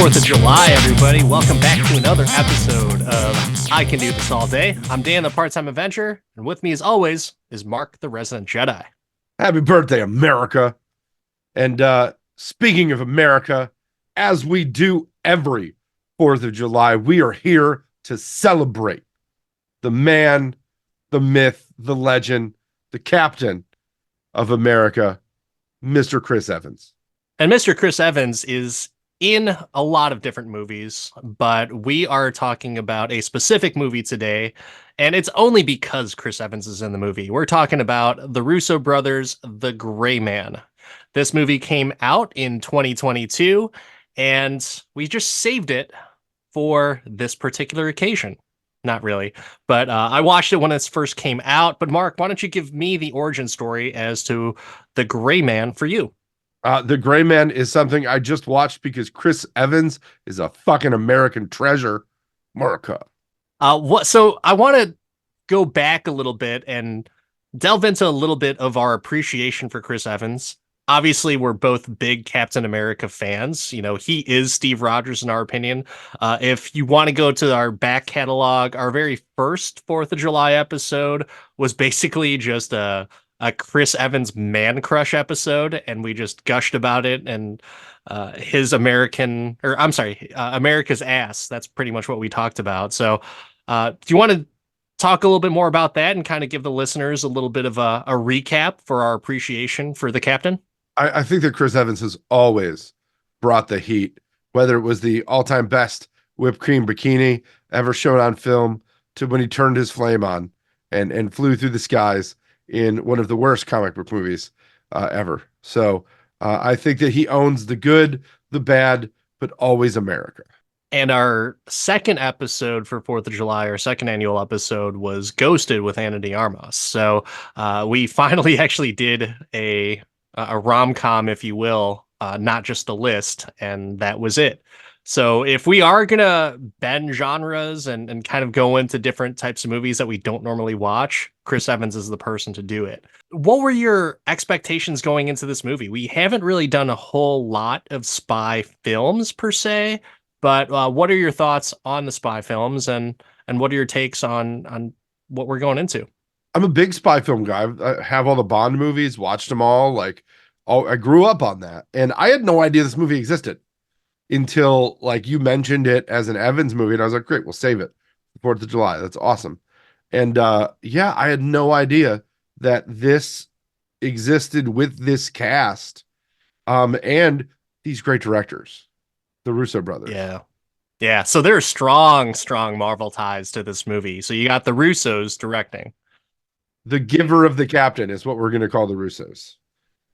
4th of July, everybody. Welcome back to another episode of I Can Do This All Day. I'm Dan, the part-time adventurer, and with me, as always, is Mark, the resident Jedi. Happy birthday, America. And speaking of America, as we do every 4th of July, we are here to celebrate the man, the myth, the legend, the captain of America, Mr. Chris Evans. And Mr. Chris Evans is in a lot of different movies, but we are talking about a specific movie today, and it's only because Chris Evans is in the movie. We're talking about the Russo brothers, The Gray Man. This movie came out in 2022, and we just saved it for this particular occasion. Not really, but I watched it when it first came out. But Mark, why don't you give me the origin story as to The Gray Man for you? The Gray Man is something I just watched because Chris Evans is a fucking American treasure. America. So I want to go back a little bit and delve into a little bit of our appreciation for Chris Evans. Obviously, we're both big Captain America fans. You know, he is Steve Rogers in our opinion. If you want to go to our back catalog, our very first 4th of July episode was basically just a Chris Evans man crush episode, and we just gushed about it and his America's ass. That's pretty much what we talked about. So do you want to talk a little bit more about that and kind of give the listeners a little bit of a recap for our appreciation for the captain? I think that Chris Evans has always brought the heat, whether it was the all-time best whipped cream bikini ever shown on film to when he turned his flame on and flew through the skies in one of the worst comic book movies ever. So I think that he owns the good, the bad, but always America. And our second episode for 4th of July, our second annual episode, was Ghosted with Ana de Armas. So we finally actually did a rom-com, if you will, not just a list, and that was it. So if we are going to bend genres and kind of go into different types of movies that we don't normally watch, Chris Evans is the person to do it. What were your expectations going into this movie? We haven't really done a whole lot of spy films per se, but what are your thoughts on the spy films and what are your takes on what we're going into? I'm a big spy film guy. I have all the Bond movies, watched them all. I grew up on that. And I had no idea this movie existed until you mentioned it as an Evans movie. And I was like, great, we'll save it. 4th of July. That's awesome. And I had no idea that this existed with this cast and these great directors, the Russo brothers. Yeah. So there are strong Marvel ties to this movie. So you got the Russos directing. The giver of the captain is what we're going to call the Russos.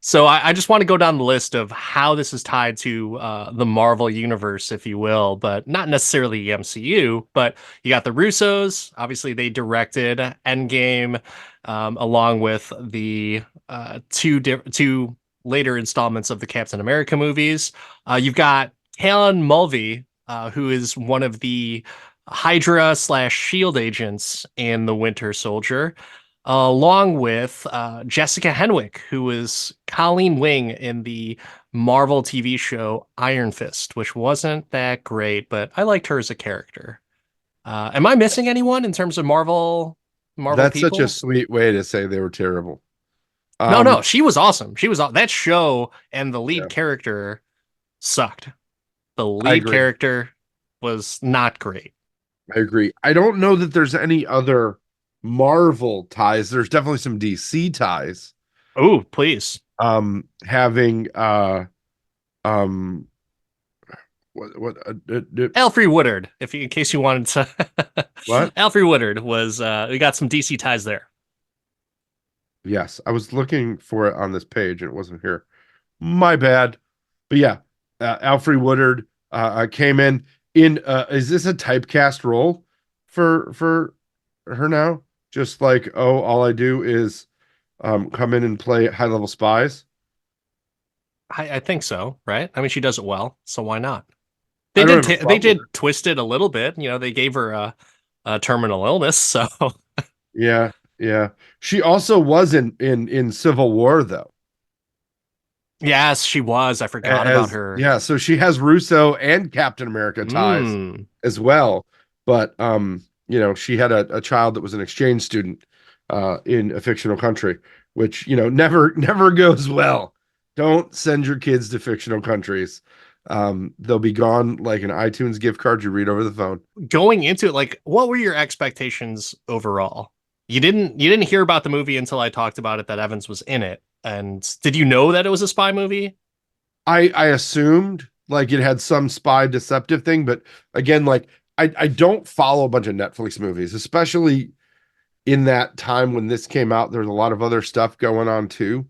So I just want to go down the list of how this is tied to the Marvel universe, if you will, but not necessarily the MCU. But you got the Russos. Obviously, they directed Endgame along with the two later installments of the Captain America movies. You've got Callan Mulvey, who is one of the Hydra/Shield agents in The Winter Soldier, along with Jessica Henwick, who was Colleen Wing in the Marvel TV show Iron Fist, which wasn't that great, but I liked her as a character. Am I missing anyone in terms of Marvel That's people? such a sweet way to say they were terrible. No, she was awesome. That show and the lead character sucked. The lead character was not great. I agree. I don't know that there's any other Marvel ties. There's definitely some DC ties. Oh, please. Having Alfre Woodard, in case you wanted to. What? Alfre Woodard was we got some DC ties there. Yes, I was looking for it on this page and it wasn't here. My bad. But yeah, Alfre Woodard came in. Is this a typecast role for her now? Just all I do is come in and play high-level spies? I think so, right? I mean, she does it well, so why not? They did twist it a little bit. You know, they gave her a terminal illness, so yeah. She also was in Civil War, though. Yes, she was. I forgot about as her. yeah, so she has Russo and Captain America ties Mm. as well. But she had a child that was an exchange student in a fictional country, which, never goes well. Don't send your kids to fictional countries. They'll be gone like an iTunes gift card you read over the phone. Going into it, like, what were your expectations overall? You didn't hear about the movie until I talked about it that Evans was in it. And did you know that it was a spy movie? I assumed like it had some spy deceptive thing, but again, like I don't follow a bunch of Netflix movies, especially in that time when this came out. There's a lot of other stuff going on too,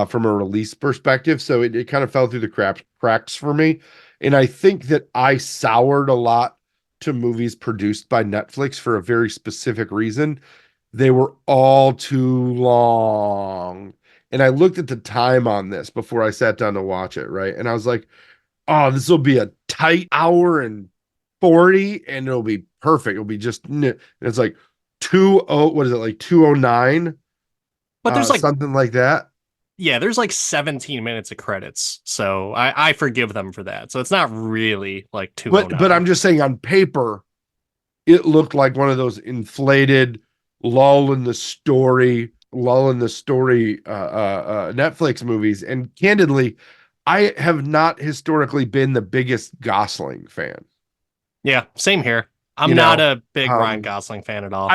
from a release perspective. So it kind of fell through the cracks for me. And I think that I soured a lot to movies produced by Netflix for a very specific reason. They were all too long. And I looked at the time on this before I sat down to watch it, right? And I was like, oh, this will be a tight hour and 40 and it'll be perfect. It'll be just, and it's like 20, what is it, like 209? But there's like, Something like that. yeah, there's like 17 minutes of credits. So I forgive them for that. So it's not really like But 209. I'm just saying on paper, it looked like one of those inflated lull in the story Netflix movies. And candidly, I have not historically been the biggest Gosling fan. Yeah, same here. You I'm not know, a big Ryan um, Gosling fan at all.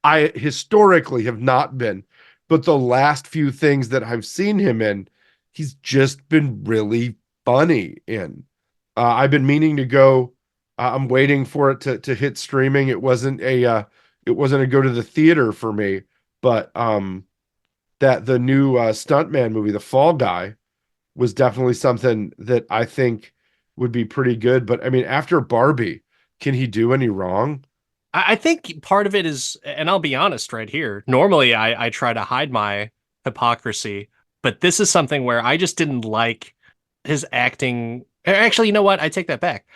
I historically have not been, but the last few things that I've seen him in, he's just been really funny in. I've been meaning to go. I'm waiting for it to hit streaming. It wasn't a go to the theater for me, but that the new stuntman movie, The Fall Guy, was definitely something that I think would be pretty good. But I mean, after Barbie, can he do any wrong? I think part of it is, and I'll be honest right here. Normally, I try to hide my hypocrisy, but this is something where I just didn't like his acting. Actually, you know what? I take that back.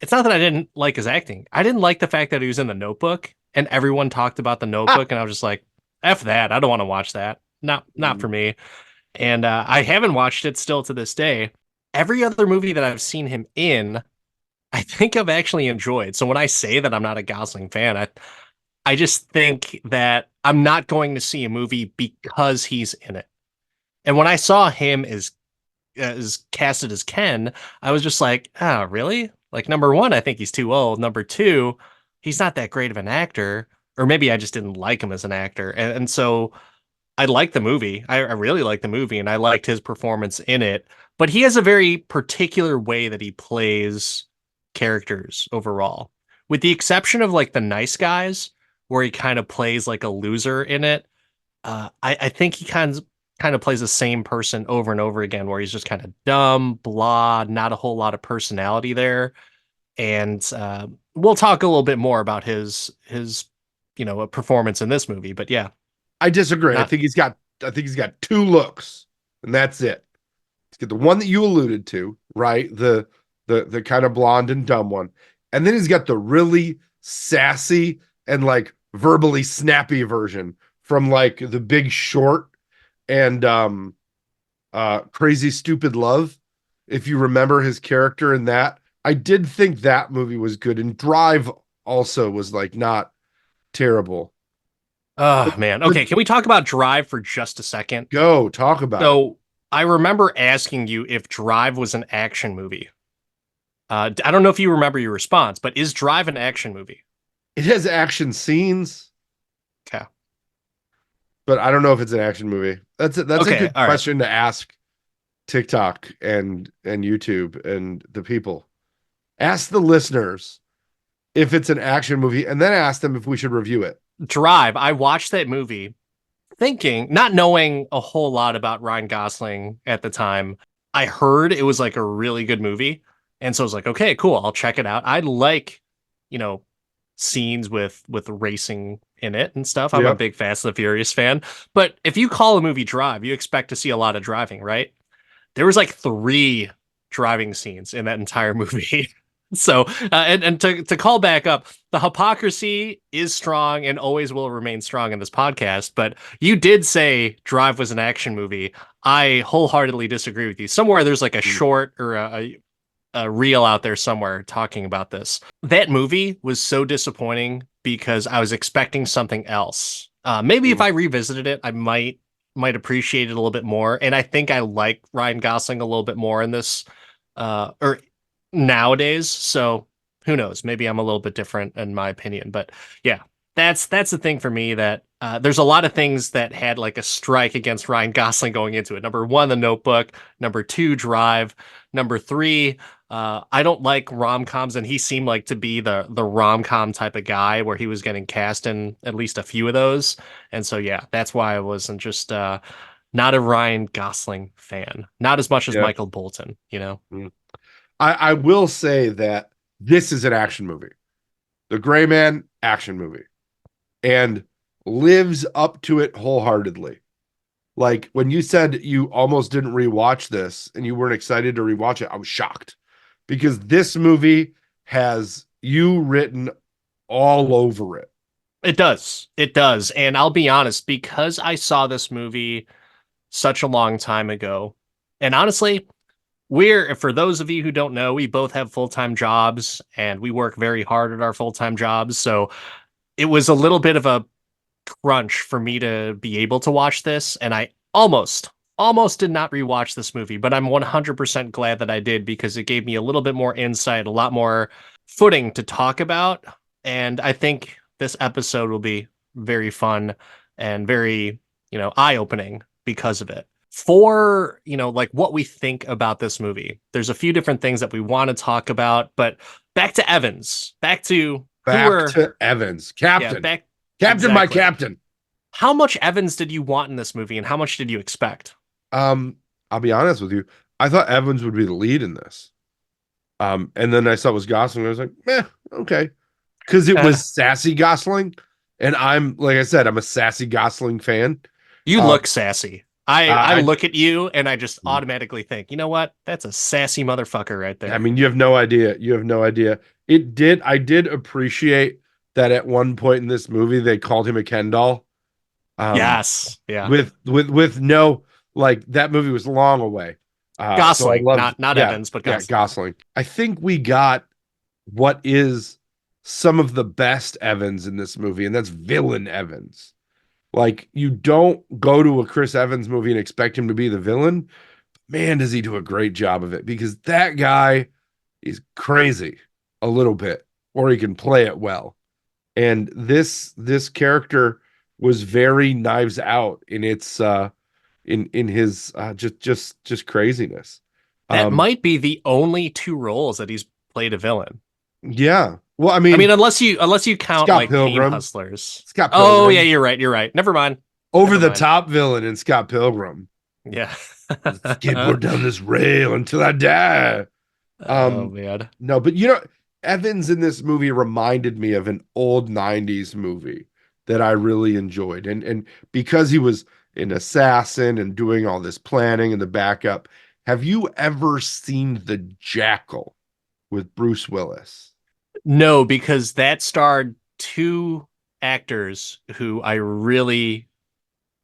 It's not that I didn't like his acting. I didn't like the fact that he was in the Notebook and everyone talked about the Notebook, and I was just like, "F that! I don't want to watch that. Not for me." And I haven't watched it still to this day. Every other movie that I've seen him in, I think I've actually enjoyed. So when I say that I'm not a Gosling fan, I just think that I'm not going to see a movie because he's in it. And when I saw him as casted as Ken, I was just like, oh, really? Like, number one, I think he's too old. Number two, he's not that great of an actor. Or maybe I just didn't like him as an actor. And so I like the movie. I really like the movie and I liked his performance in it. But he has a very particular way that he plays characters overall. With the exception of like the nice guys, where he kind of plays like a loser in it. I think he kind of plays the same person over and over again, where he's just kind of dumb, blah, not a whole lot of personality there. And we'll talk a little bit more about his performance in this movie. But yeah, I disagree. not I think he's got two looks, and that's it. He's got the one that you alluded to, right? The kind of blonde and dumb one. And then he's got the really sassy and like verbally snappy version from like The Big Short and Crazy Stupid Love. If you remember his character in that. I did think that movie was good, and Drive also was like not terrible. Oh But, man. but Okay, can we talk about Drive for just a second? go talk about it. So I remember asking you if Drive was an action movie. I don't know if you remember your response, but is Drive an action movie? It has action scenes, Okay. but I don't know if it's an action movie. That's a Okay. good All right. question to ask TikTok and YouTube and the people. Ask the listeners if it's an action movie, and then ask them if we should review it. Drive. I watched that movie thinking, not knowing a whole lot about Ryan Gosling at the time. I heard it was like a really good movie. And so I was like, okay, cool. I'll check it out. I like, you know, scenes with racing in it and stuff. I'm a Yep. big Fast and the Furious fan. But if you call a movie Drive, you expect to see a lot of driving, right? There was like three driving scenes in that entire movie. So, and to call back up, the hypocrisy is strong and always will remain strong in this podcast. But you did say Drive was an action movie. I wholeheartedly disagree with you. Somewhere there's like a short or a reel out there somewhere talking about this. That movie was so disappointing because I was expecting something else. Maybe if Mm. I revisited it, I might appreciate it a little bit more. And I think I like Ryan Gosling a little bit more in this, or nowadays. So who knows? Maybe I'm a little bit different in my opinion. But yeah, that's the thing for me that there's a lot of things that had like a strike against Ryan Gosling going into it. Number one, The Notebook. Number two, Drive. Number three, I don't like rom-coms, and he seemed like to be the rom-com type of guy where he was getting cast in at least a few of those. And so yeah, that's why I wasn't just not a Ryan Gosling fan. Not as much as Yeah. Michael Bolton, you know? Mm. I will say that this is an action movie. The Gray Man, action movie, and lives up to it wholeheartedly. Like when you said you almost didn't rewatch this and you weren't excited to rewatch it, I was shocked because this movie has you written all over it. It does. It does. And I'll be honest, because I saw this movie such a long time ago, and honestly, for those of you who don't know, we both have full-time jobs and we work very hard at our full-time jobs. So it was a little bit of a crunch for me to be able to watch this. And I almost did not rewatch this movie, but I'm 100% glad that I did because it gave me a little bit more insight, a lot more footing to talk about. And I think this episode will be very fun and very, eye-opening because of it. For, like what we think about this movie, there's a few different things that we want to talk about, but back to Evans, back to who Back were, to Evans, yeah, Captain, back Captain, my exactly. Captain. How much Evans did you want in this movie, and how much did you expect? Um, I'll be honest with you. I thought Evans would be the lead in this. And then I saw it was Gosling. I was like, okay, because it was sassy Gosling, and I'm like I said, I'm a sassy Gosling fan. You Um, look sassy. I I, look at you and I just automatically think, you know what? That's a sassy motherfucker right I there. mean, you have no idea. You have no idea. It did. I did appreciate that at one point in this movie they called him a Ken doll. Um, Yes, yeah. with no like that movie was long away. So I Gosling, loved, not yeah, Evans, but yeah, Gosling. Gosling. I think we got what is some of the best Evans in this movie, and that's villain Evans. Like you don't go to a Chris Evans movie and expect him to be the villain. Man, does he do a great job of it because that guy is crazy a little bit, or he can play it well. And this character was very Knives Out in its in his just craziness. That Um, might be the only two roles that he's played a villain. yeah. Well, I I mean, mean, unless you count Scott like Pain Pilgrim, Hustlers. Scott Oh yeah, Pilgrim, you're right. You're right. Never mind. over Never the mind. top villain in Scott Pilgrim. Yeah. Skateboard down this rail until I die. Oh Um, man. no, but Evans in this movie reminded me of an old 90s movie that I really enjoyed. And because he was an assassin and doing all this planning and the backup, have you ever seen The Jackal with Bruce Willis? No, because that starred two actors who I really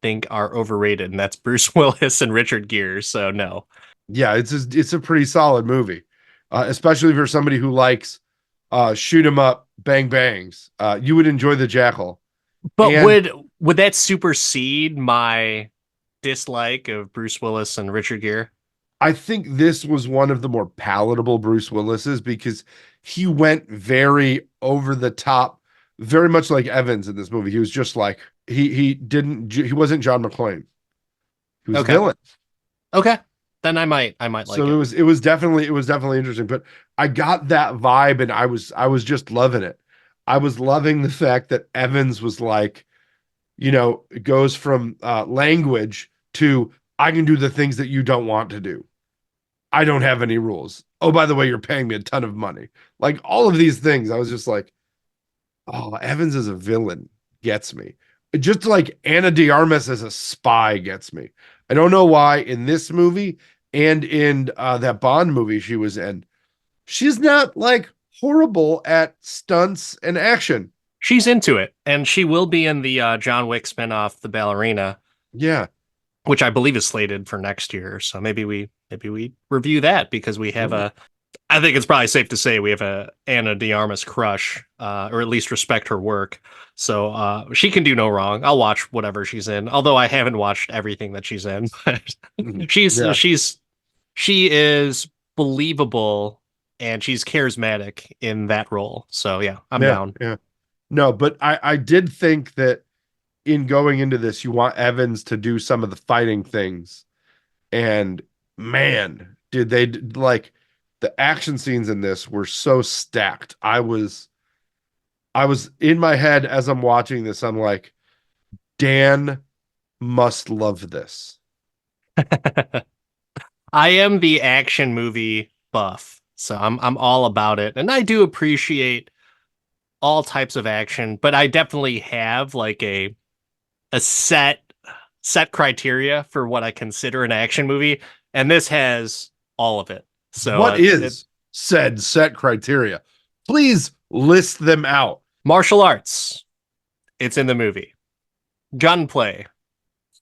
think are overrated, and that's Bruce Willis and Richard Gere. So no. Yeah, it's a pretty solid movie. Especially for somebody who likes shoot 'em up, bang bangs. You would enjoy The Jackal. But And would that supersede my dislike of Bruce Willis and Richard Gere? I think this was one of the more palatable Bruce Willis's because he went very over the top, very much like Evans in this movie. He was just like he wasn't John McClane. He was a Okay. villain. Okay. Then I might like So it. it was definitely interesting. But I got that vibe and I was just loving it. I was loving the fact that Evans was like, it goes from language to I can do the things that you don't want to do. I don't have any rules. Oh, by the way, you're paying me a ton of money. Like all of these things, I was just like, oh, Evans as a villain gets me. Just like Anna de Armas as a spy gets me. I don't know why in this movie and in that Bond movie she was in, she's not like horrible at stunts and action. She's into it, and she will be in the John Wick spinoff, The Ballerina, Yeah. which I believe is slated for next year. So maybe we review that because we have Ooh. a. I think it's probably safe to say we have a Anna de Armas crush, or at least respect her work. So she can do no wrong. I'll watch whatever she's in, although I haven't watched everything that she's in. But Mhm. she's Yeah. she is believable and she's charismatic in that role. So yeah, I'm Yeah. down. Yeah. No, but I did think that in going into this, you want Evans to do some of the fighting things. And man, did they like the action scenes in this were so stacked. I was in my head as I'm watching this. I'm like, Dan must love this. I am the action movie buff, so I'm all about it, and I do appreciate all types of action, but I definitely have like a set criteria for what I consider an action movie, and this has all of it. So What is said set criteria? Please list them out. martial arts, it's in the movie. Gunplay,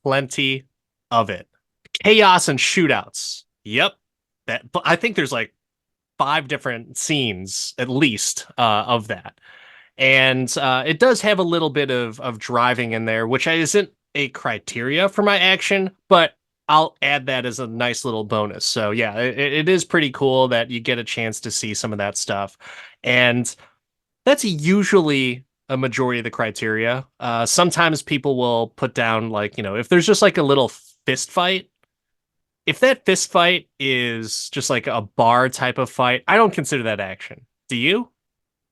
plenty of it. Chaos and shootouts. Yep. But I think there's like five different scenes at least of that. And it does have a little bit of driving in there, which isn't a criteria for my action, but I'll add that as a nice little bonus. So yeah, it is pretty cool that you get a chance to see some of that stuff. And that's usually a majority of the criteria. Sometimes people will put down like, if there's just like a little fist fight, if that fist fight is just like a bar type of fight, I don't consider that action. Do you?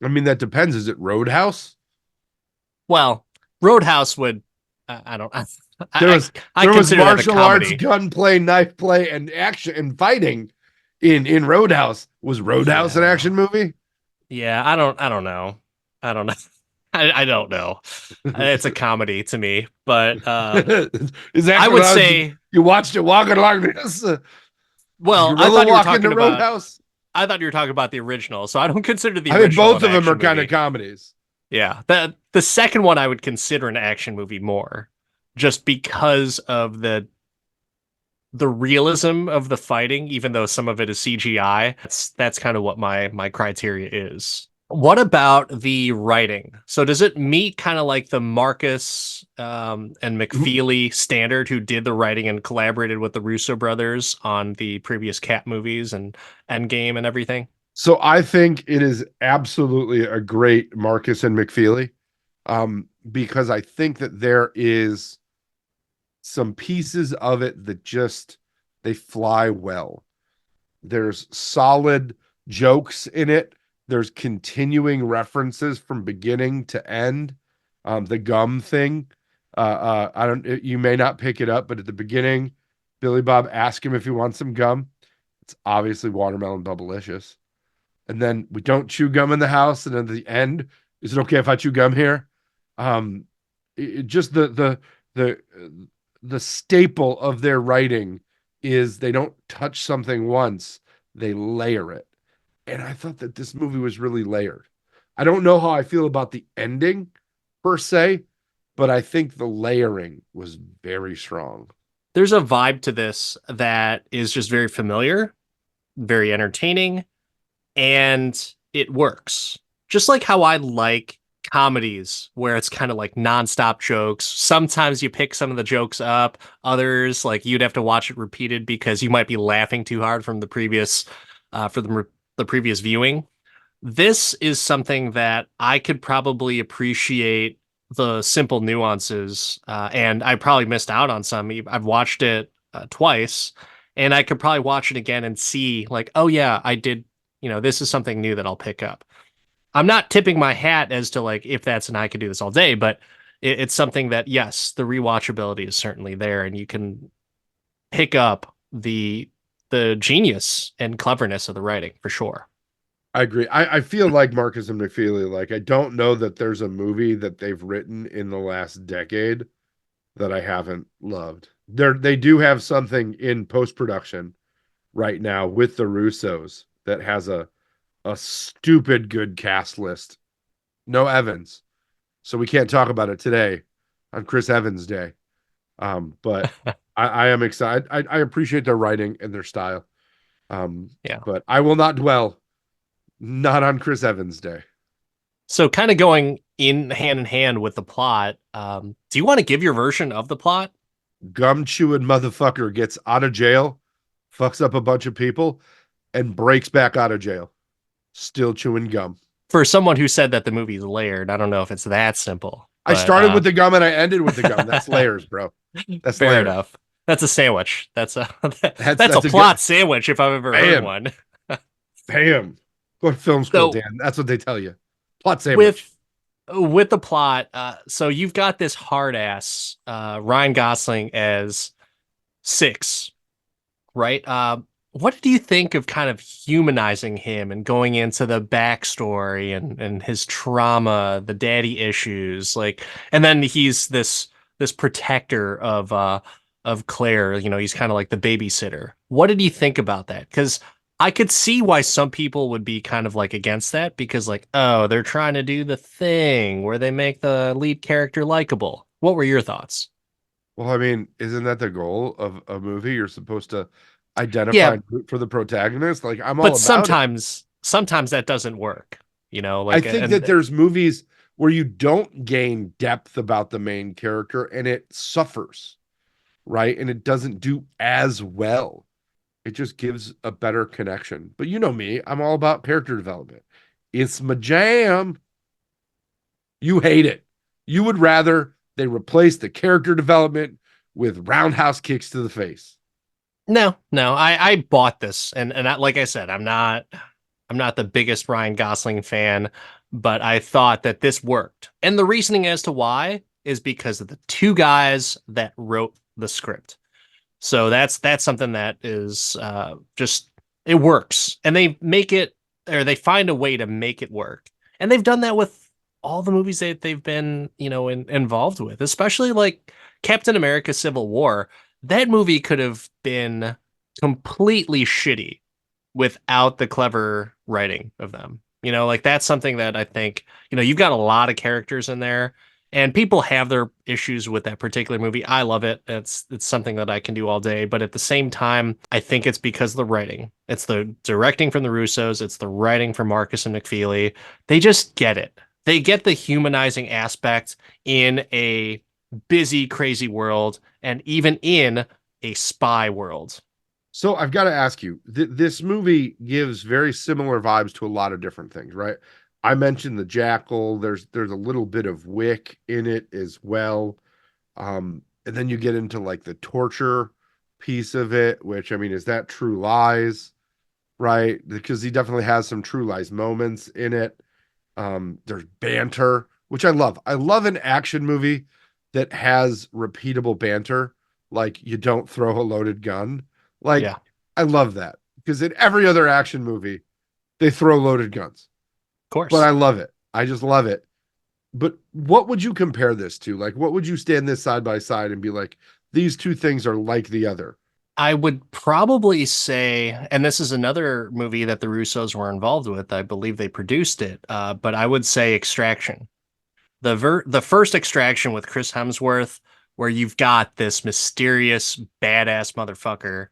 I mean, that depends. Is it Roadhouse? Well, Roadhouse would. I don't. There I was I there was consider that a martial arts, comedy. gunplay, knife play, and action and fighting in Roadhouse. Was Roadhouse an Yeah, action movie? yeah. I don't know. I don't know. I don't know. It's a comedy to me, but Is that I would say. you watched it walking like this? Did Well, I gorilla thought you were walk into talking about. Roadhouse? I thought you were talking about the original, so I don't consider the I think original both an of them are action kind of movie. comedies. Yeah, the second one I would consider an action movie more, just because of the realism of the fighting, even though some of it is CGI. That's kind of what my criteria is. What about the writing? So does it meet kind of like the Marcus and McFeely standard, who did the writing and collaborated with the Russo brothers on the previous Cat movies and Endgame and everything? So I think it is absolutely a great Marcus and McFeely, because I think that there is some pieces of it that just they fly well. There's solid jokes in it. There's continuing references from beginning to end. The gum thing. I don't. You may not pick it up, but at the beginning, Billy Bob asks him if he wants some gum. It's obviously watermelon bubblicious. And then we don't chew gum in the house. And then at the end, is it okay if I chew gum here? Um, just the the staple of their writing is they don't touch something once, they layer it. And I thought that this movie was really layered. I don't know how I feel about the ending per se, but I think the layering was very strong. There's a vibe to this that is just very familiar, very entertaining, and it works. Just like how I like comedies where it's kind of like nonstop jokes. Sometimes you pick some of the jokes up, others like you'd have to watch it repeated because you might be laughing too hard from the previous for the previous viewing. This is something that I could probably appreciate the simple nuances, and I probably missed out on some. I've watched it twice, and I could probably watch it again and see, like, oh yeah, I did. This is something new that I'll pick up. I'm not tipping my hat as to like if that's an I could do this all day, but it's something that yes, the rewatchability is certainly there, and you can pick up the genius and cleverness of the writing for sure. I agree. I feel like Marcus and McFeely, like I don't know that there's a movie that they've written in the last decade that I haven't loved. They do have something in post-production right now with the Russos that has A stupid good cast list. No Evans, so we can't talk about it today on Chris Evans Day. But I am excited. I appreciate their writing and their style. Um, Yeah. but I will not dwell, not on Chris Evans Day. So kind of going in hand with the plot, do you want to give your version of the plot? Gum chewing motherfucker gets out of jail, fucks up a bunch of people, and breaks back out of jail, still chewing gum. For someone who said that the movie's layered, I don't know if it's that simple, I but started with the gum and I ended with the gum. That's layers, bro. That's fair layers. enough. That's a sandwich. That's a That's that's a that's a good plot sandwich if I've ever heard bam, one. bam. Go to film school, So Dan. That's what they tell you. Plot sandwich. with with the plot, so you've got this hard ass Ryan Gosling as six, right? What do you think of kind of humanizing him and going into the backstory and his trauma, the daddy issues, like, and then he's this protector of Claire, you know, he's kind of like the babysitter. What did you think about that? Because I could see why some people would be kind of like against that because like, oh, they're trying to do the thing where they make the lead character likable. What were your thoughts? Well, I mean, isn't that the goal of a movie? You're supposed to identify Yeah, and root for the protagonist. Like, I'm all but about it. sometimes that doesn't work, you know, I like think that there's movies where you don't gain depth about the main character and it suffers, right? And it doesn't do as well. It just gives a better connection. But you know me, I'm all about character development. It's my jam. You hate it. You would rather they replace the character development with roundhouse kicks to the face. no, I bought this and like I said, I'm not the biggest Ryan Gosling fan, but I thought that this worked. And the reasoning as to why is because of the two guys that wrote the script. So that's something that is just it works, and they make it or they find a way to make it work, and they've done that with all the movies that they've been involved with, especially like Captain America: Civil War. That movie could have been completely shitty without the clever writing of them. You know, like that's something that I think, you've got a lot of characters in there and people have their issues with that particular movie. I love it. It's something that I can do all day, but at the same time, I think it's because of the writing. It's the directing from the Russos, it's the writing from Marcus and McFeely. They just get it. They get the humanizing aspect in a busy, crazy world and even in a spy world. So I've got to ask you, this movie gives very similar vibes to a lot of different things, right? I mentioned the Jackal. There's a little bit of Wick in it as well. And then you get into like the torture piece of it, which I mean, is that True Lies, right? Because he definitely has some True Lies moments in it. There's banter, which I love. I love an action movie that has repeatable banter, like you don't throw a loaded gun. Like, Yeah, of I love that because in every other action movie, they throw loaded guns, but I course. love it. I just love it. But what would you compare this to? Like, what would you stand this side by side and be like, these two things are like the other? I would probably say, and this is another movie that the Russos were involved with. I believe they produced it, but I would say Extraction. The first Extraction with Chris Hemsworth, where you've got this mysterious badass motherfucker,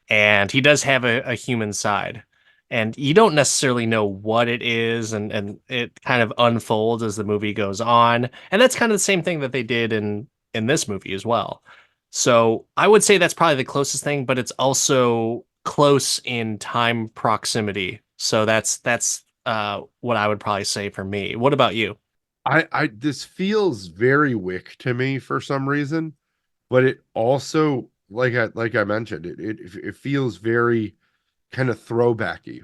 and he does have a human side, and you don't necessarily know what it is, and it kind of unfolds as the movie goes on, and that's kind of the same thing that they did in this movie as well. So I would say that's probably the closest thing, but it's also close in time proximity. So that's what I would probably say for me. What about you? I this feels very Wick to me for some reason, but it also like I mentioned, it feels very kind of throwbacky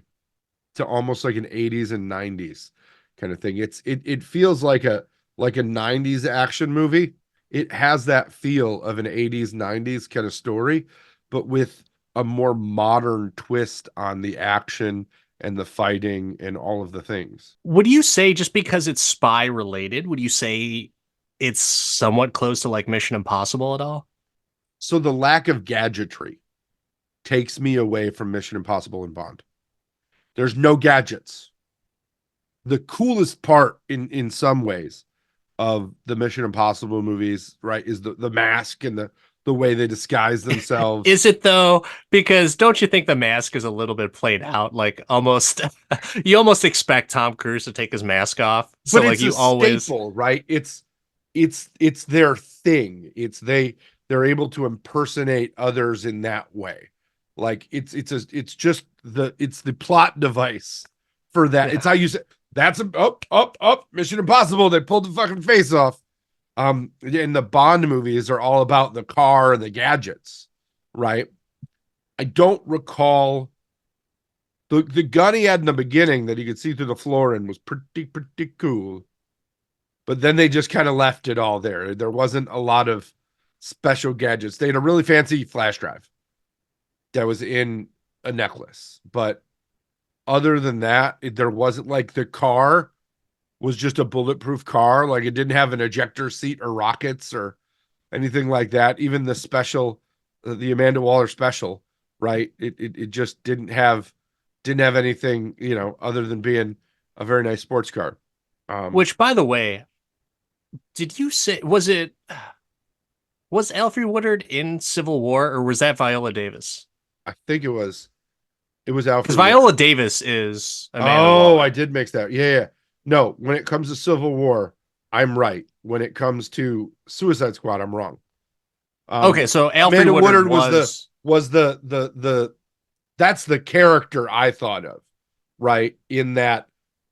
to almost like an 80s and 90s kind of thing. It feels like a 90s action movie. It has that feel of an 80s 90s kind of story, but with a more modern twist on the action and the fighting and all of the things. Would you say just because it's spy related, would you say it's somewhat close to like Mission Impossible at all? So the lack of gadgetry takes me away from Mission Impossible and Bond. There's no gadgets. the coolest part in some ways of the Mission Impossible movies, right, is the mask and the way they disguise themselves. Is it though? Because don't you think the mask is a little bit played out? Like almost, you almost expect Tom Cruise to take his mask off. So But like it's a you always, staple, right? It's their thing. They're able to impersonate others in that way. Like it's just it's the plot device for that. It's yeah. how you say that's a up Mission Impossible. They pulled the fucking face off. And the Bond movies are all about the car and the gadgets, right? I don't recall the gun he had in the beginning that he could see through the floor and was pretty cool. But then they just kind of left it all there. There wasn't a lot of special gadgets. They had a really fancy flash drive that was in a necklace, but other than that, there wasn't like the car was just a bulletproof car. Like it didn't have an ejector seat or rockets or anything like that. Even the special, the Amanda Waller special, right? It just didn't have anything, other than being a very nice sports car. Um, Which, by the way, did you say was Alfred Woodard in Civil War or was that Viola Davis? I think it was Because Alfred Viola Woodard. Davis is Amanda Oh, I Waller. did mix that. Yeah, yeah. No, when it comes to Civil War, I'm right. When it comes to Suicide Squad, I'm wrong. Okay, so Alfred Amanda Woodard Woodard was was the that's the character I thought of, right? In that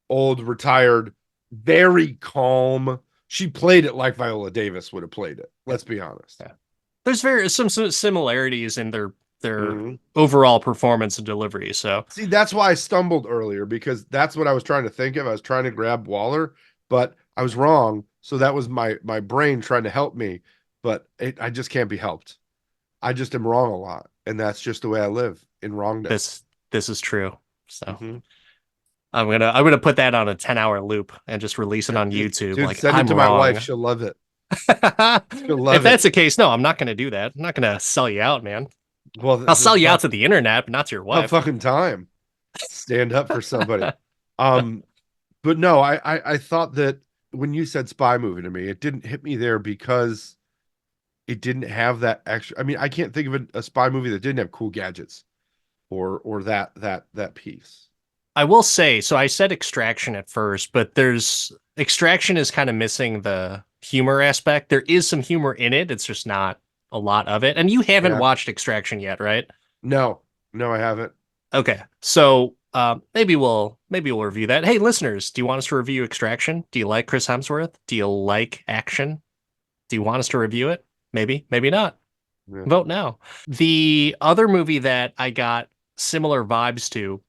old retired, very calm. She played it like Viola Davis would have played it. yeah, Let's be honest. yeah. There's some similarities in their Mhm. overall performance and delivery. So See, that's why I stumbled earlier because that's what I was trying to think of. I was trying to grab Waller, but I was wrong. So that was my brain trying to help me, but I just can't be helped. I just am wrong a lot, and that's just the way I live in wrongness. this is true. So Hmm. I'm gonna put that on a 10-hour loop and just release it on Dude, YouTube. dude, Like send it I'm to my wife. wrong. She'll love it. She'll If love it. that's the case, no, I'm not gonna do that. I'm not gonna sell you out, man. Well, I'll it's sell you out about, to the internet, but not to your about wife. fucking time. Stand up for somebody. Um, but no, I thought that when you said spy movie to me, it didn't hit me there because it didn't have that extra. I mean, I can't think of a spy movie that didn't have cool gadgets or that piece. I will say, so I said Extraction at first, but there's Extraction is kind of missing the humor aspect. There is some humor in it. It's just not a lot of it. And you haven't Yeah. watched Extraction yet, right? No, no, I haven't. Okay. So maybe we'll review that. Hey, listeners, do you want us to review Extraction? Do you like Chris Hemsworth? Do you like action? Do you want us to review it? Maybe, maybe not. Yeah. Vote now. The other movie that I got similar vibes to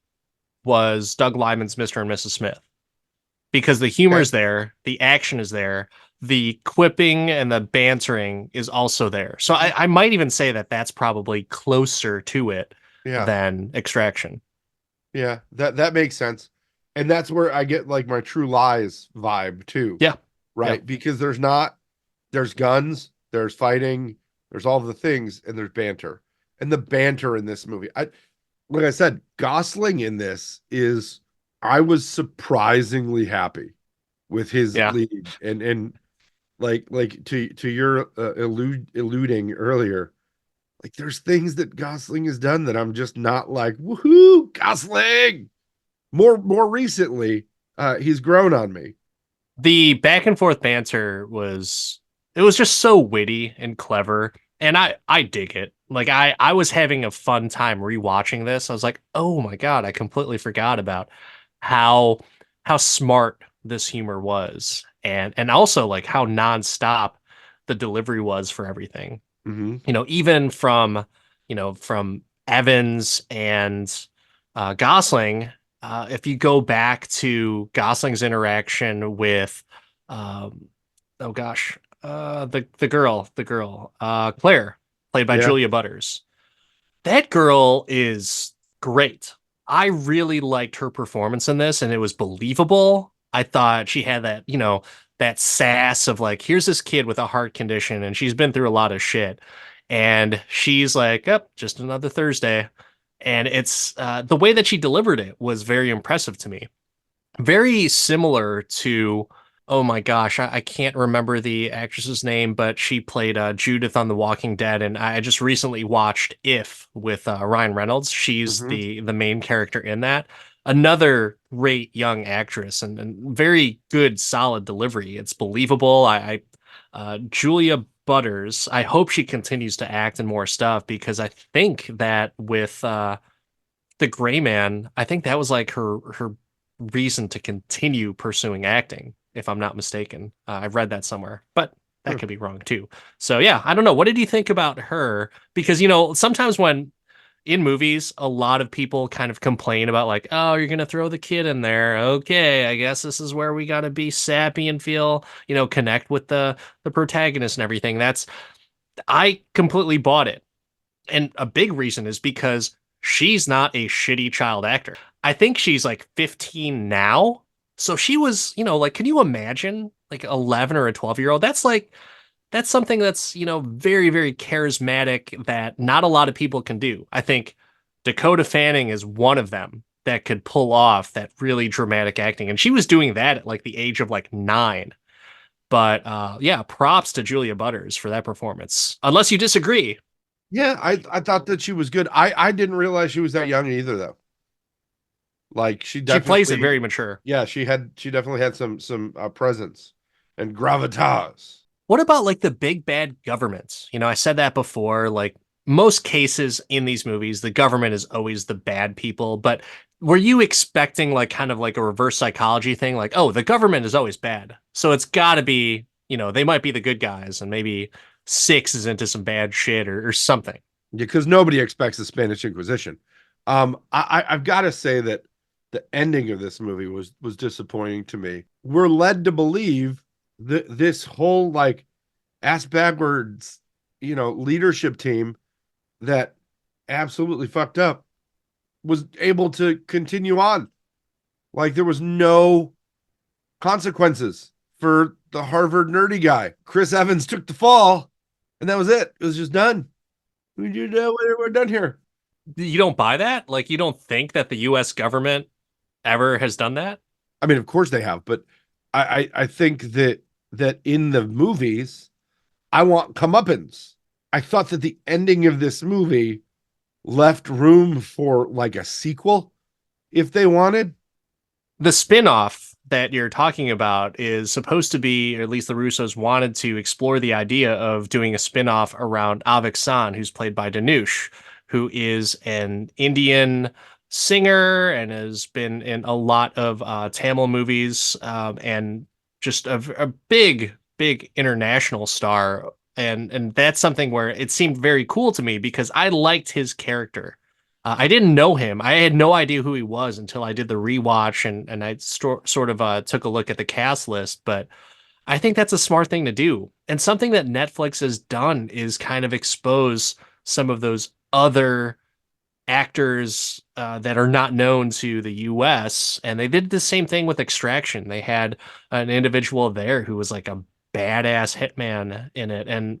was Doug Liman's Mr. and Mrs. Smith because the humor Okay. is there, the action is there, the quipping and the bantering is also there. So I might even say that that's probably closer to it Yeah. than Extraction. Yeah. That makes sense. And that's where I get like my True Lies vibe too, Yeah. Yeah. right? Because there's guns, there's fighting, there's all the things, and there's banter. And the banter in this movie, like I said, Gosling in this is I was surprisingly happy with his Yeah. lead and like to your alluding earlier, like there's things that Gosling has done that I'm just not like woohoo Gosling. More recently, he's grown on me. The back and forth banter was just so witty and clever, and I dig it. Like I was having a fun time rewatching this. I was like, "Oh my God, I completely forgot about how how smart this humor was." And also like how nonstop the delivery was for everything. Hmm. Even from Evans and Gosling, if you go back to Gosling's interaction with, um, oh gosh, the girl, Claire, played by Yeah, Julia Butters. That girl is great. I really liked her performance in this, and it was believable. I thought she had that sass of like, here's this kid with a heart condition, and she's been through a lot of shit. And she's like, oh, just another Thursday. And it's the way that she delivered it was very impressive to me. very similar to, oh my gosh, I can't remember the actress's name, but she played Judith on The Walking Dead, and I just recently watched If with Ryan Reynolds. She's Hmm. the main character in that. Another great young actress and very good, solid delivery. It's believable. Julia Butters, I hope she continues to act in more stuff because I think that with the Gray Man, I think that was like her reason to continue pursuing acting, if I'm not mistaken. I've read that somewhere, but that Huh. could be wrong too. So yeah, I don't know. What did you think about her? Because you know, sometimes when in movies, a lot of people kind of complain about like, oh, you're gonna throw the kid in there. Okay, I guess this is where we gotta be sappy and feel, connect with the protagonist and everything. I completely bought it. And a big reason is because she's not a shitty child actor. I think she's like 15 now. So she was, like, can you imagine like 11 or a 12-year-old? That's something that's, very, very charismatic that not a lot of people can do. I think Dakota Fanning is one of them that could pull off that really dramatic acting. And she was doing that at like the age of like 9. But yeah, props to Julia Butters for that performance. Unless you disagree. Yeah, I thought that she was good. I didn't realize she was that young either though. Like she She plays it definitely, very mature. yeah, she definitely had some presence and gravitas. What about like the big bad government? I said that before. Like most cases in these movies, the government is always the bad people. But were you expecting like kind of like a reverse psychology thing? Like, oh, the government is always bad. So it's got to be, they might be the good guys and maybe Six is into some bad shit or something. Because nobody expects the Spanish Inquisition. I've got to say that the ending of this movie was disappointing to me. We're led to believe that this whole like ass backwards, leadership team that absolutely fucked up was able to continue on. Like there was no consequences for the Harvard nerdy guy. Chris Evans took the fall, and that was it. It was just done. We're done here. You don't buy that? Like, you don't think that the US government ever has done that? I mean, of course they have, but I think that in the movies, I want comeuppance. I thought that the ending of this movie left room for like a sequel if they wanted. The spin-off that you're talking about is supposed to be, or at least the Russos wanted to explore the idea of doing a spin-off around Avik San, who's played by Danush, who is an Indian singer and has been in a lot of Tamil movies and just a big, big international star. And that's something where it seemed very cool to me because I liked his character. I didn't know him. I had no idea who he was until I did the rewatch and I sort of took a look at the cast list. But I think that's a smart thing to do. And something that Netflix has done is kind of expose some of those other actors that are not known to the US. And they did the same thing with Extraction. They had an individual there who was like a badass hitman in it. And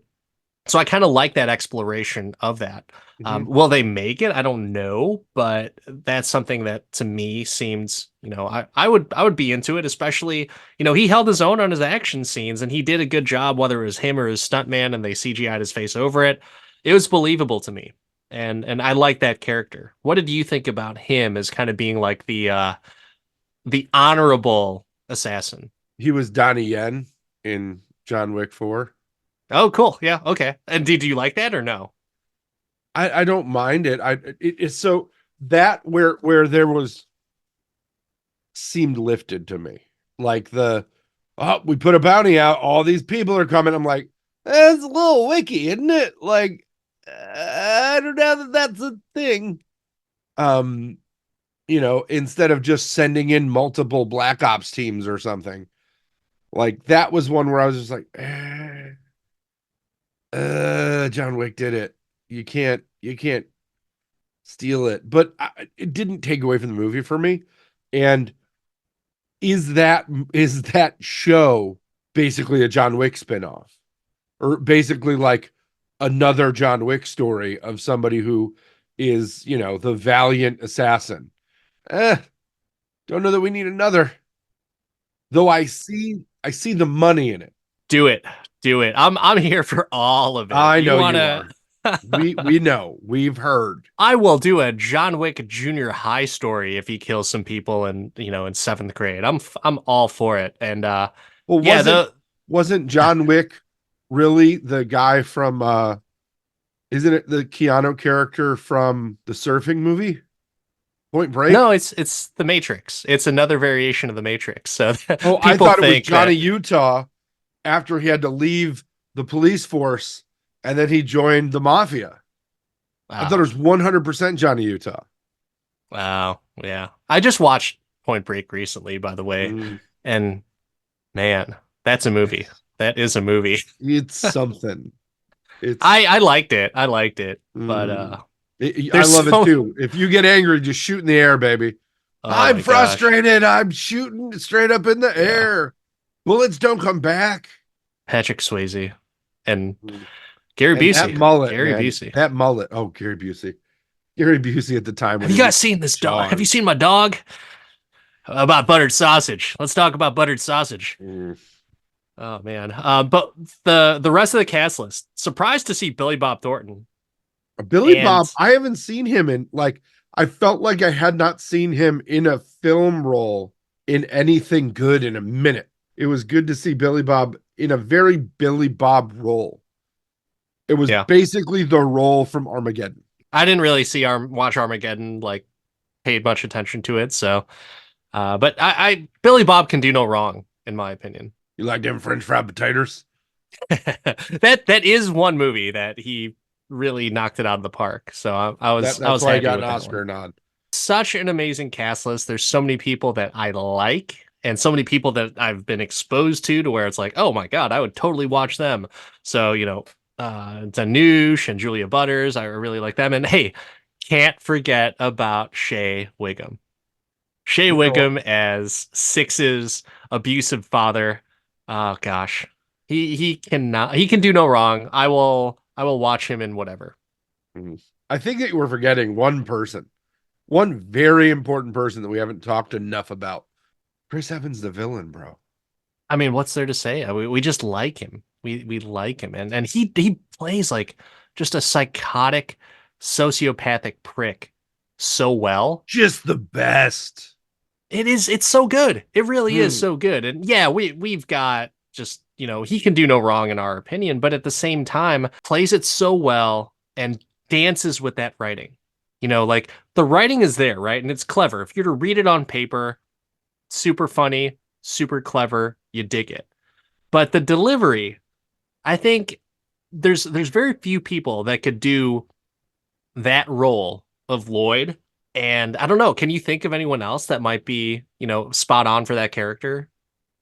so I kind of like that exploration of that. Mhm. Will they make it? I don't know, but that's something that to me seems, I would be into it, especially, he held his own on his action scenes and he did a good job, whether it was him or his stuntman and they CGI'd his face over it. It was believable to me. And I like that character. What did you think about him as kind of being like the honorable assassin? He was Donnie Yen in John Wick 4. Oh, cool. Yeah, okay. And did you like that or no? I don't mind it. It's so that where there was seemed lifted to me. Like the we put a bounty out, all these people are coming. I'm like, that's a little wiki, isn't it? Like I don't know that that's a thing. Um, instead of just sending in multiple black ops teams or something. Like that was one where I was just like, John Wick did it. You can't steal it. But it didn't take away from the movie for me. And is that show basically a John Wick spinoff? Or basically like another John Wick story of somebody who is, the valiant assassin. Eh, don't know that we need another. Though I see the money in it. Do it. Do it. I'm here for all of it. I You know want you to are. We know. We've heard. I will do a John Wick Junior High story if he kills some people in 7th grade. I'm all for it. And Well, yeah, wasn't John Wick really the guy from isn't it the Keanu character from the surfing movie? Point no, Break? it's the Matrix. It's another variation of the Matrix. So Oh, I people thought it was think Johnny that Utah after he had to leave the police force and then he joined the mafia. I thought it wow. was 100% Johnny Utah. Wow. Yeah. I just watched Point Break recently, by the way, Mm. and man, that's a movie. That is a movie. It's something. It's I liked it. I liked it. But mm. I there's love it so too. If you get angry, just shoot in the air, baby. oh I'm my gosh. frustrated. I'm shooting straight up in the Yeah. air. Bullets don't come back. Patrick Swayze and Mm. Gary And that Busey. mullet, Gary man, Busey. that mullet. Oh, Gary Busey. Gary Busey at the time Have when you he was guys seen this dog? Have you Jaws. seen my dog? About buttered sausage. Let's talk about buttered sausage. Mm. Oh man. But the rest of the cast list. Surprised to see Billy Bob Thornton. Billy And Bob, I haven't seen him in like I felt like I had not seen him in a film role in anything good in a minute. It was good to see Billy Bob in a very Billy Bob role. It was yeah, basically the role from Armageddon. I didn't really see watch Armageddon, like paid much attention to it. So, but I Billy Bob can do no wrong, in my opinion. You like them French fried potatoes? That is one movie that he really knocked it out of the park. So I That's was why he happy got an with that one. Oscar nod. Such an amazing cast list. There's so many people that I like and so many people that I've been exposed to where it's like, oh my God, I would totally watch them. So, Danush and Julia Butters, I really like them. And hey, can't forget about Shea Wiggum. Shea No. Wiggum as Six's abusive father. Oh gosh. He can do no wrong. I will watch him in whatever. Mhm. I think that we're forgetting one person, one very important person that we haven't talked enough about. Chris Evans, the villain, bro. I mean, what's there to say? We just like him. We like him, and he plays like just a psychotic, sociopathic prick so well. Just the best. It's so good. It really is Mm. so good. And yeah, we've got just, he can do no wrong in our opinion, but at the same time, plays it so well and dances with that writing. Like the writing is there, right? And it's clever. If you're to read it on paper, super funny, super clever, you dig it. But the delivery, I think there's very few people that could do that role of Lloyd. And I don't know, can you think of anyone else that might be, spot on for that character?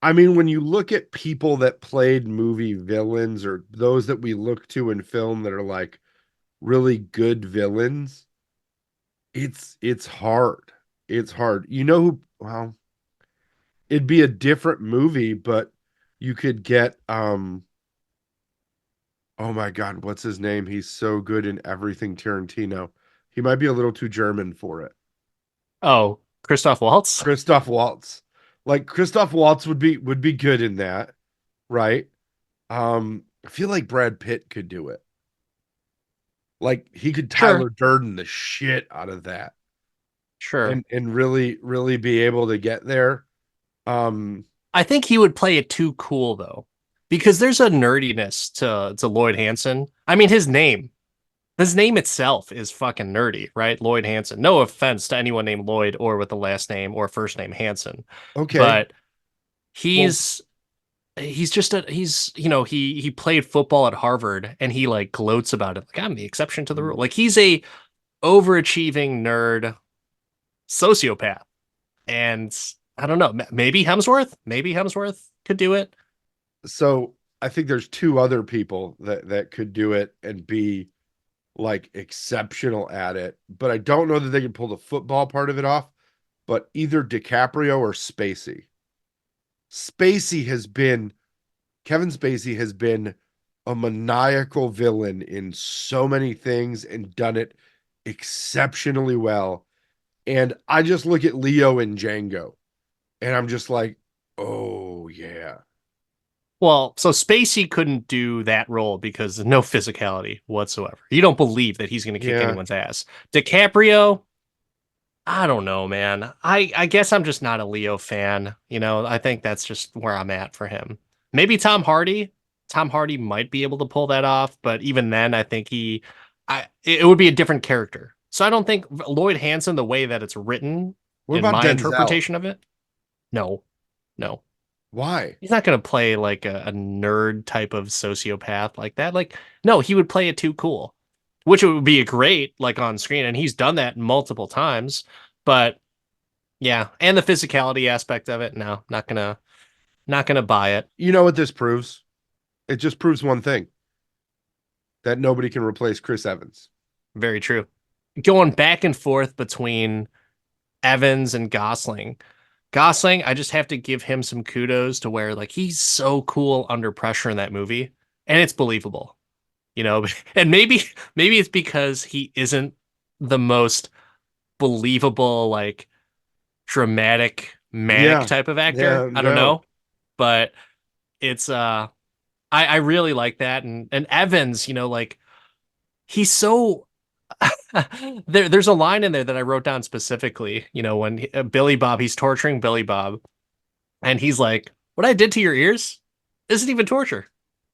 I mean, when you look at people that played movie villains or those that we look to in film that are like really good villains, it's hard. It's hard. You know who, well, it'd be a different movie, but you could get oh my God, what's his name? He's so good in everything Tarantino. He might be a little too German for it. Oh, Christoph Waltz? Christoph Waltz. Like Christoph Waltz would be good in that, right? I feel like Brad Pitt could do it. Like he could Sure, Tyler Durden the shit out of that sure. and really be able to get there. Um, I think he would play it too cool though, because there's a nerdiness to Lloyd Hansen. I mean, his name itself is fucking nerdy, right? Lloyd Hansen. No offense to anyone named Lloyd or with the last name or first name Hansen, okay. but Well, he's just he played football at Harvard and he like gloats about it like I'm the exception to the rule. Like he's a overachieving nerd sociopath. And I don't know, maybe Hemsworth could do it. so I think there's two other people that could do it and be like exceptional at it, but I don't know that they can pull the football part of it off. But either DiCaprio or Spacey. Spacey has been Kevin Spacey has been a maniacal villain in so many things and done it exceptionally well. And I just look at Leo and Django and I'm just like, Oh yeah. Well, so Spacey couldn't do that role because of no physicality whatsoever. You don't believe that he's going to kick Yeah. anyone's ass. DiCaprio, I don't know, man. I guess I'm just not a Leo fan. I think that's just where I'm at for him. Maybe Tom Hardy. Tom Hardy might be able to pull that off, but even then, I think it would be a different character. So I don't think Lloyd Hansen, the way that it's written What in about my Denzel? interpretation of it, no, no. Why? He's not going to play like a nerd type of sociopath like that. Like, no, he would play it too cool, which would be a great like on screen, and he's done that multiple times. But yeah, and the physicality aspect of it, no, not gonna buy it. You know what this proves? It just proves one thing, that nobody can replace Chris Evans. Very true. Going back and forth between Evans and Gosling. Gosling, I just have to give him some kudos to where like he's so cool under pressure in that movie, and it's believable. And maybe it's because he isn't the most believable, like dramatic, manic Yeah. type of actor. Yeah, I don't no. know, but it's I really like that. And Evans, like he's so there's a line in there that I wrote down specifically, when Billy Bob, he's torturing Billy Bob, and he's like, "What I did to your ears isn't even torture.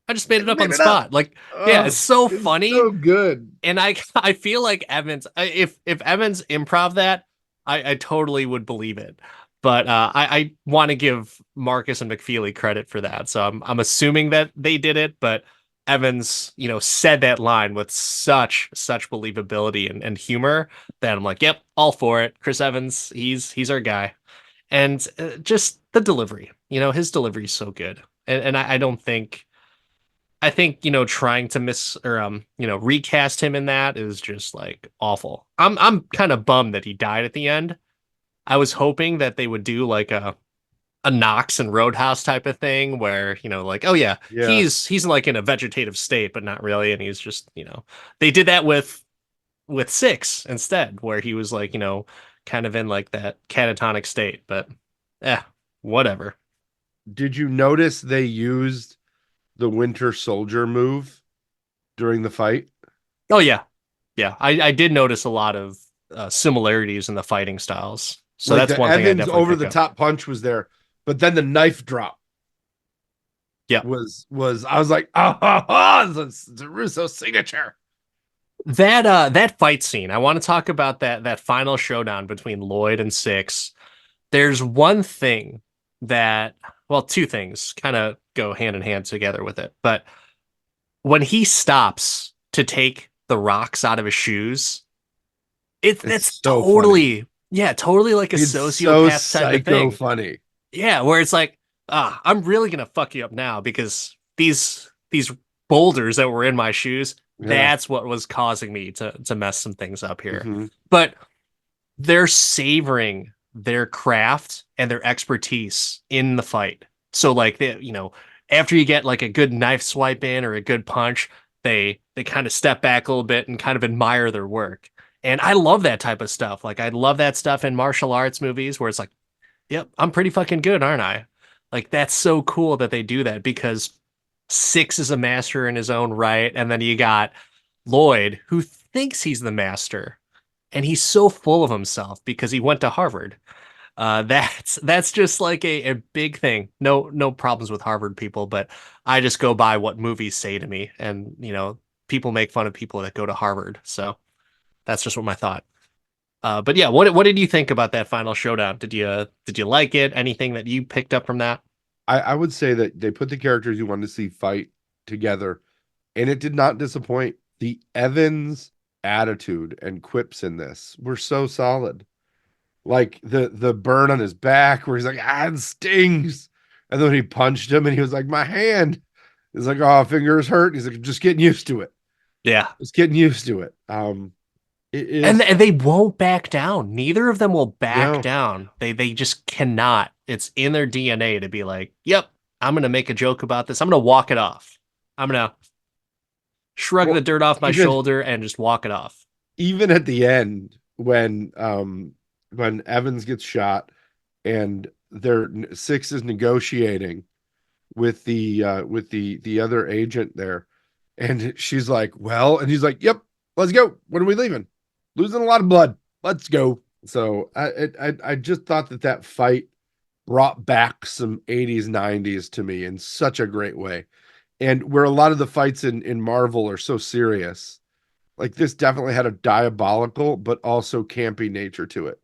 I just made I it up on made the it up. spot." Like, yeah, it's Oh, so it's funny. so good. And I feel like Evans, if Evans improv that, I totally would believe it. But I want to give Marcus and McFeely credit for that. So I'm assuming that they did it, but Evans, said that line with such believability and humor that I'm like, yep, all for it. Chris Evans, he's our guy. And just the delivery, his delivery is so good. And I don't think I think, trying to recast him in that is just like awful. I'm kind of bummed that he died at the end. I was hoping that they would do like a Knox and Roadhouse type of thing where, like, oh yeah, Yeah. he's like in a vegetative state, but not really. And he's just, they did that with Six instead, where he was like, kind of in like that catatonic state. But whatever. Did you notice they used the Winter Soldier move during the fight? Oh yeah. Yeah. I did notice a lot of similarities in the fighting styles. So Like that's the one thing I Evans definitely over pick the up. top punch was there, but then the knife drop Yeah. was I was like, oh, it's a Russo signature. That fight scene, I want to talk about that final showdown between Lloyd and Six. There's one thing that, well, two things kind of go hand in hand together with it. But when he stops to take the rocks out of his shoes, that's It's so funny. totally, yeah, totally like a It's so sociopath type of psycho thing. funny. Yeah, where it's like, I'm really gonna fuck you up now because these boulders that were in my shoes, Yeah. that's what was causing me to mess some things up here. Hmm. But they're savoring their craft and their expertise in the fight. So like after you get like a good knife swipe in or a good punch, they kind of step back a little bit and kind of admire their work. And I love that type of stuff. Like I love that stuff in martial arts movies where it's like, yep, I'm pretty fucking good, aren't I? Like that's so cool that they do that because Six is a master in his own right, and then you got Lloyd who thinks he's the master, and he's so full of himself because he went to Harvard. That's just like a big thing. No problems with Harvard people, but I just go by what movies say to me, and people make fun of people that go to Harvard. So that's just what my thought. But yeah, what did you think about that final showdown? Did you like it? Anything that you picked up from that? I would say that they put the characters you wanted to see fight together, and it did not disappoint. The Evans attitude and quips in this were so solid. Like the burn on his back where he's like, ah, it stings. And then he punched him and he was like, my hand. He's like, oh, fingers hurt. He's like, just getting used to it. Yeah. Just getting used to it. It And is and they won't back down. Neither of them will back no. down. They just cannot. It's in their DNA to be like, "Yep, I'm gonna make a joke about this. I'm gonna walk it off. I'm gonna shrug the Well, dirt off my even shoulder and just walk it off." even at the end when Evans gets shot and they're Six is negotiating with the other agent there, and she's like, "Well," and he's like, "Yep, let's go. When are we leaving? Losing a lot of blood. Let's go." So I just thought that that fight brought back some 80s 90s to me in such a great way, and where a lot of the fights in Marvel are so serious, like this definitely had a diabolical but also campy nature to it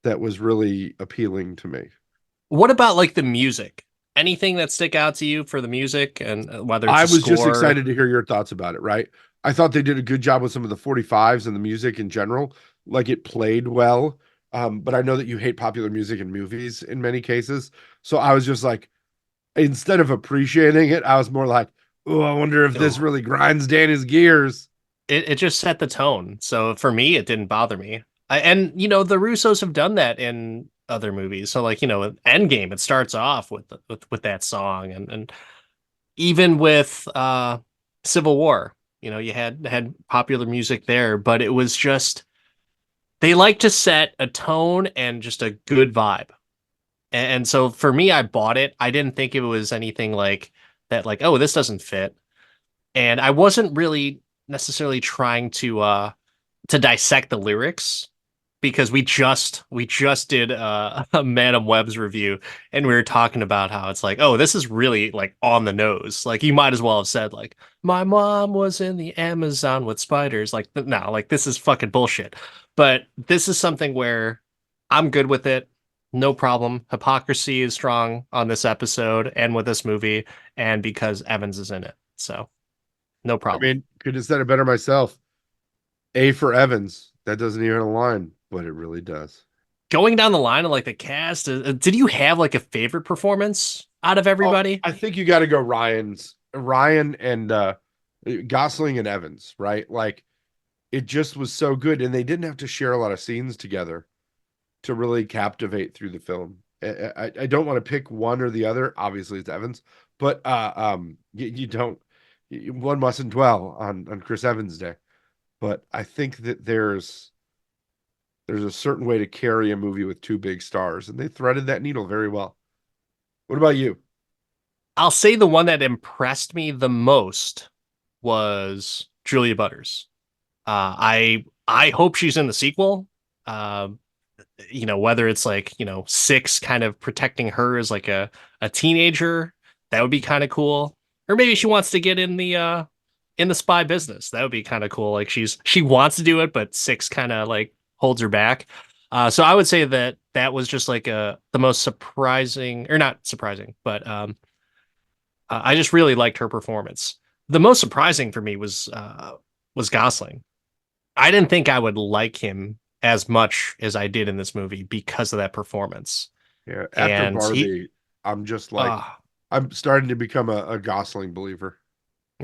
that was really appealing to me. What about like the music? Anything that stick out to you for the music and whether it's I a was just score? excited to hear your thoughts about it, right? I thought they did a good job with some of the 45s and the music in general. Like it played well. But I know that you hate popular music in movies in many cases. So I was just like, instead of appreciating it, I was more like, oh, I wonder if this Oh, really grinds Danny's gears. it just set the tone. So for me, it didn't bother me. And the Russos have done that in other movies. So like, Endgame, it starts off with that song, and even with Civil War, you had popular music there, but it was just they like to set a tone and just a good vibe. And so for me, I bought it. I didn't think it was anything like that, like, oh, this doesn't fit. And I wasn't really necessarily trying to dissect the lyrics because we just did a Madam Web's review, and we were talking about how it's like, oh, this is really like on the nose. Like you might as well have said like my mom was in the Amazon with spiders. Like no, like this is fucking bullshit. But this is something where I'm good with it. No problem. Hypocrisy is strong on this episode and with this movie, and because Evans is in it. So no I problem. mean, could have said it better myself. A for Evans. That doesn't even align, but it really does. Going down the line of like the cast, did you have like a favorite performance out of Oh, everybody? I think you got to go Ryan and Gosling and Evans, right? Like it just was so good, and they didn't have to share a lot of scenes together to really captivate through the film. I don't want to pick one or the other. Obviously, it's Evans, but you don't. One mustn't dwell on Chris Evans' day. But I think that there's a certain way to carry a movie with two big stars, and they threaded that needle very well. What about you? I'll say the one that impressed me the most was Julia Butters. I hope she's in the sequel. Uh, whether it's like, Six kind of protecting her as like a teenager, that would be kind of cool. Or maybe she wants to get in the spy business. That would be kind of cool. Like she wants to do it, but Six kind of like holds her back. So I would say that was just like the most surprising, or not surprising, but I just really liked her performance. The most surprising for me was Gosling. I didn't think I would like him as much as I did in this movie because of that performance. Yeah, after And he, Barbie, I'm just like uh, I'm starting to become a Gosling believer.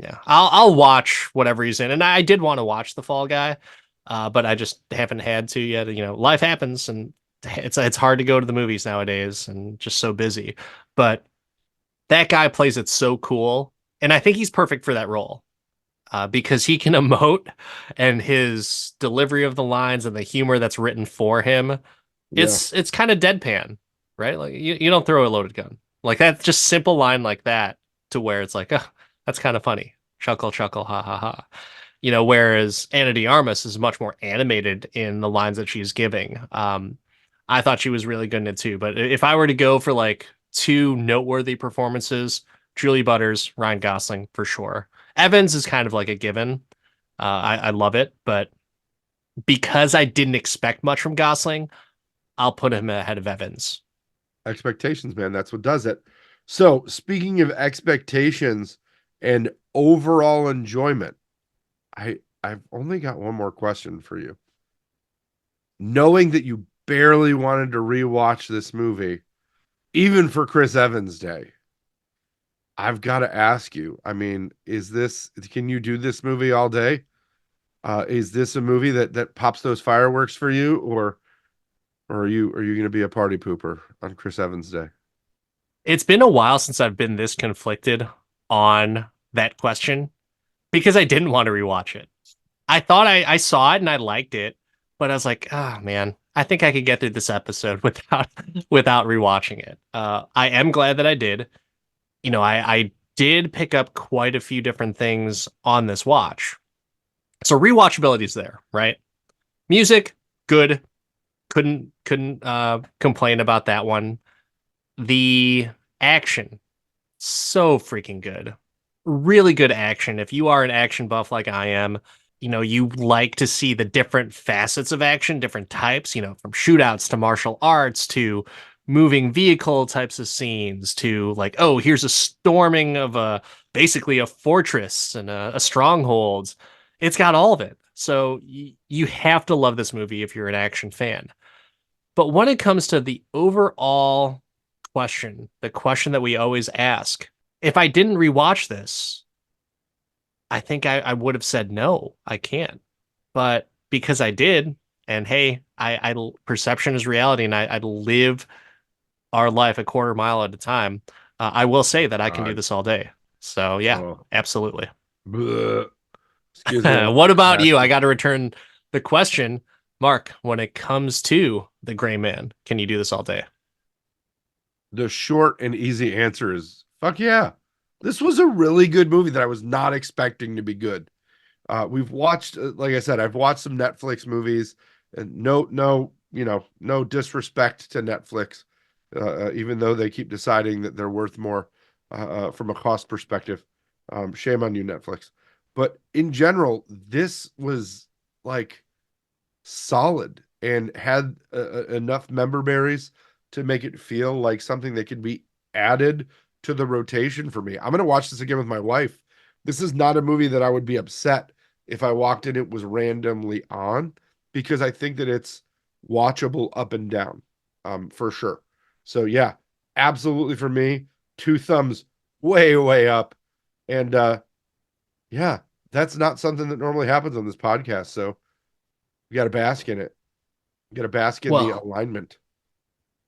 yeah, I'll watch whatever he's in, and I did want to watch The Fall Guy, but I just haven't had to yet. Life happens, and it's hard to go to the movies nowadays, and just so busy. But that guy plays it so cool, and I think he's perfect for that role. Because he can emote, and his delivery of the lines and the humor that's written for him, Yeah, it's kind of deadpan, right? Like you don't throw a loaded gun like that. Just simple line like that to where it's like, oh, that's kind of funny. Chuckle, chuckle, ha ha ha. Whereas Anna de Armas is much more animated in the lines that she's giving. I thought she was really good in it too. But if I were to go for like two noteworthy performances, Julie Butters, Ryan Gosling for sure. Evans is kind of like a given. I love it, but because I didn't expect much from Gosling, I'll put him ahead of Evans. expectations, man. That's what does it. So, speaking of expectations and overall enjoyment, I've only got one more question for you. Knowing that you barely wanted to rewatch this movie, even for Chris Evans Day, I've got to ask you. I mean, can you do this movie all day? Is this a movie that pops those fireworks for you, or are you going to be a party pooper on Chris Evans Day? It's been a while since I've been this conflicted on that question because I didn't want to rewatch it. I thought I saw it and I liked it, but I was like, oh man, I think I could get through this episode without rewatching it. I am glad that I did. I did pick up quite a few different things on this watch. So rewatchability is there, right? Music, good. Couldn't complain about that one. The action, so freaking good. Really good action. If you are an action buff like I am, you like to see the different facets of action, different types, from shootouts to martial arts to moving vehicle types of scenes to like, oh, here's a storming of basically a fortress and a stronghold. It's got all of it. So you have to love this movie if you're an action fan. But when it comes to the overall question, the question that we always ask, if I didn't rewatch this, I think I would have said no, I can't. But because I did, and hey, perception is reality, and I live our life a quarter mile at a time. I will say that I can do God. this all day. So yeah, Oh, absolutely. bleh. Excuse me. What about Back. you? I got to return the question, Mark. When it comes to the Gray Man, can you do this all day? The short and easy answer is fuck yeah. This was a really good movie that I was not expecting to be good. We've watched, like I said, I've watched some Netflix movies, and no disrespect to Netflix, even though they keep deciding that they're worth more from a cost perspective. Shame on you, Netflix. But in general, this was like solid and had enough member berries to make it feel like something that could be added to the rotation for me. I'm going to watch this again with my wife. This is not a movie that I would be upset if I walked in, it was randomly on, because I think that it's watchable up and down, for sure. So yeah, absolutely for me, two thumbs way, way up. And yeah, that's not something that normally happens on this podcast. So we got to bask in it. You got to bask in the Well, alignment.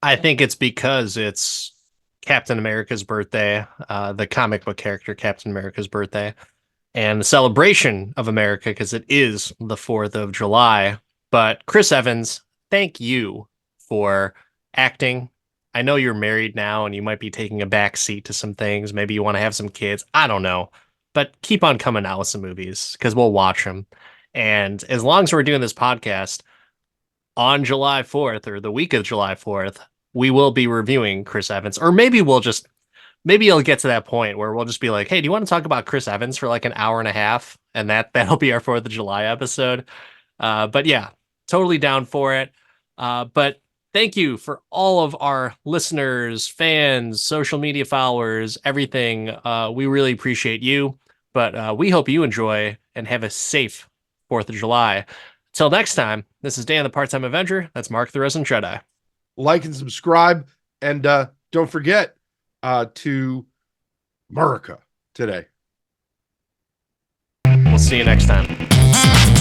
I think it's because it's Captain America's birthday, the comic book character Captain America's birthday, and the celebration of America because it is the 4th of July. But Chris Evans, thank you for acting. I know you're married now and you might be taking a back seat to some things. Maybe you want to have some kids. I don't know. But keep on coming out with some movies because we'll watch them. And as long as we're doing this podcast, on July 4th or the week of July 4th, we will be reviewing Chris Evans. Or maybe it'll get to that point where we'll just be like, hey, do you want to talk about Chris Evans for like an hour and a half? And that'll be our 4th of July episode. But yeah, totally down for it. But thank you for all of our listeners, fans, social media followers, everything. We really appreciate you. But we hope you enjoy and have a safe 4th of July. Till next time, this is Dan, the Part Time Avenger. That's Mark, the Resident Jedi. Like and subscribe. And don't forget to America today. We'll see you next time.